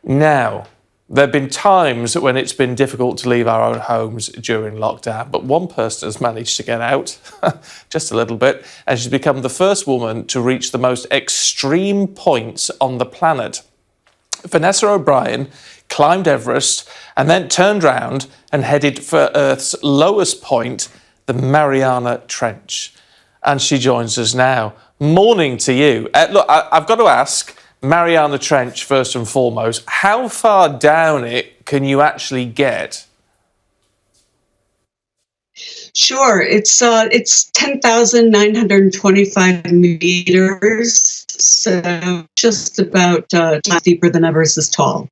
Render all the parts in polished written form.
Now, there have been times when it's been difficult to leave our own homes during lockdown, but one person has managed to get out just a little bit, and she's become the first woman to reach the most extreme points on the planet. Vanessa O'Brien climbed Everest and then turned round and headed for Earth's lowest point, the Mariana Trench. And she joins us now. Morning to you. Look, I've got to ask, Mariana Trench, first and foremost, how far down it can you actually get? Sure, it's 10,925 meters, so just about deeper than Everest is tall,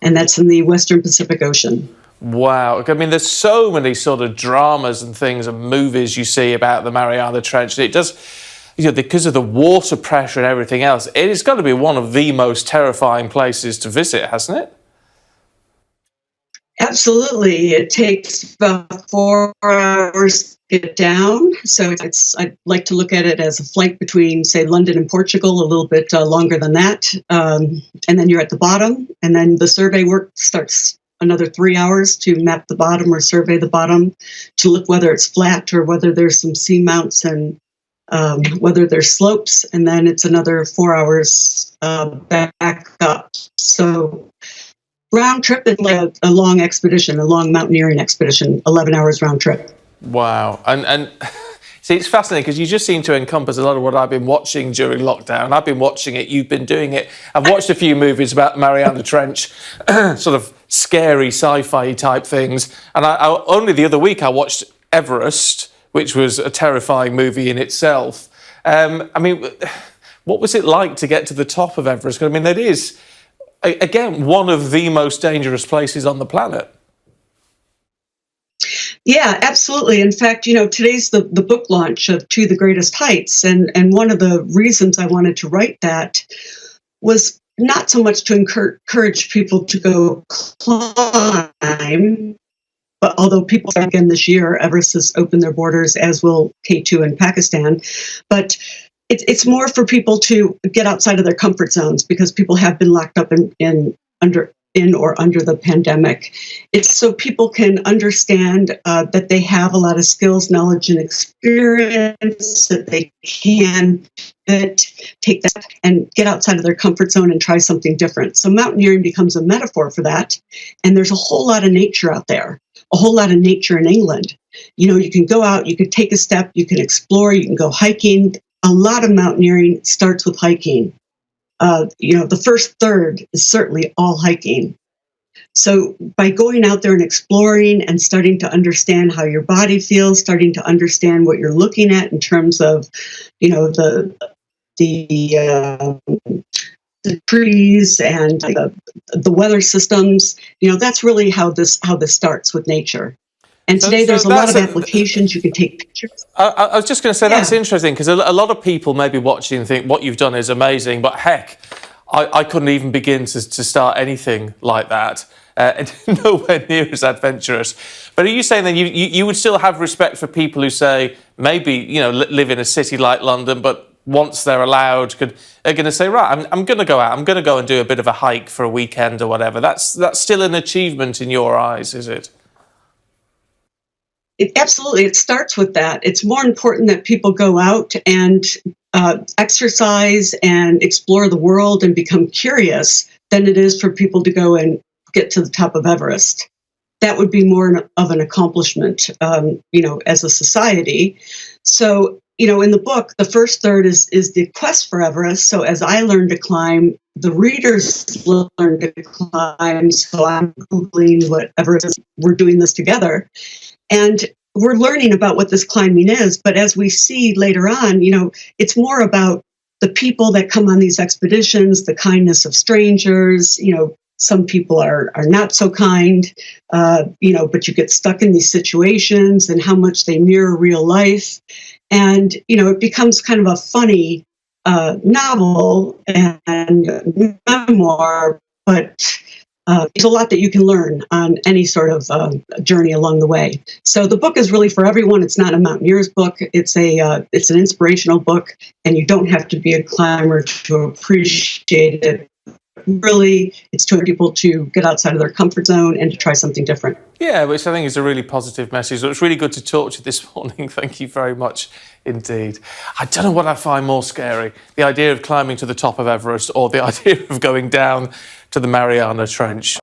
and that's in the Western Pacific Ocean. Wow. I mean, there's so many sort of dramas and things and movies you see about the Mariana Trench. It does, because of the water pressure and everything else, it has got to be one of the most terrifying places to visit, hasn't it? Absolutely. It takes about 4 hours to get down. So I'd like to look at it as a flight between, say, London and Portugal, a little bit longer than that. And then you're at the bottom. And then the survey work starts another 3 hours to map the bottom or survey the bottom to look whether it's flat or whether there's some seamounts and whether there's slopes. And then it's another 4 hours back up. So round trip is like a long expedition, a long mountaineering expedition, 11 hours round trip. Wow. And see, it's fascinating because you just seem to encompass a lot of what I've been watching during lockdown. I've been watching it, you've been doing it. I've watched a few movies about Mariana Trench, sort of scary sci-fi type things. And I only the other week I watched Everest, which was a terrifying movie in itself. I mean, what was it like to get to the top of Everest? I mean, that is, again, one of the most dangerous places on the planet. Yeah, absolutely. In fact, today's the book launch of To the Greatest Heights. And one of the reasons I wanted to write that was not so much to encourage people to go climb, but although people start again this year, Everest has opened their borders, as will K2 in Pakistan. But it's more for people to get outside of their comfort zones because people have been locked up in or under the pandemic. It's so people can understand that they have a lot of skills, knowledge, and experience that they can take that and get outside of their comfort zone and try something different. So mountaineering becomes a metaphor for that. And there's a whole lot of nature out there, a whole lot of nature in England. You can go out, you can take a step, you can explore, you can go hiking. A lot of mountaineering starts with hiking. The first third is certainly all hiking. So by going out there and exploring and starting to understand how your body feels, starting to understand what you're looking at in terms of, the trees and the weather systems, that's really how this starts with nature. And today there's a lot of applications. You can take pictures. I was just going to say, that's interesting because a lot of people may be watching and think what you've done is amazing, but heck, I couldn't even begin to start anything like that. Nowhere near as adventurous. But are you saying then you would still have respect for people who say maybe, live in a city like London, but once they're allowed, are going to say, right, I'm going to go out, I'm going to go and do a bit of a hike for a weekend or whatever. That's still an achievement in your eyes, is it? Absolutely. It starts with that. It's more important that people go out and exercise and explore the world and become curious than it is for people to go and get to the top of Everest. That would be more of an accomplishment, as a society. So, in the book, the first third is the quest for Everest. So as I learned to climb, the readers learned to climb. So I'm Googling what Everest is. We're doing this together. And we're learning about what this climbing is. But as we see later on, it's more about the people that come on these expeditions, the kindness of strangers. Some people are not so kind, but you get stuck in these situations and how much they mirror real life. And, it becomes kind of a funny novel and memoir, but there's a lot that you can learn on any sort of journey along the way. So the book is really for everyone. It's not a mountaineer's book. It's an inspirational book, and you don't have to be a climber to appreciate it. Really, it's to people to get outside of their comfort zone and to try something different. Yeah, which I think is a really positive message. So it's really good to talk to you this morning. Thank you very much indeed. I don't know what I find more scary, the idea of climbing to the top of Everest or the idea of going down to the Mariana Trench.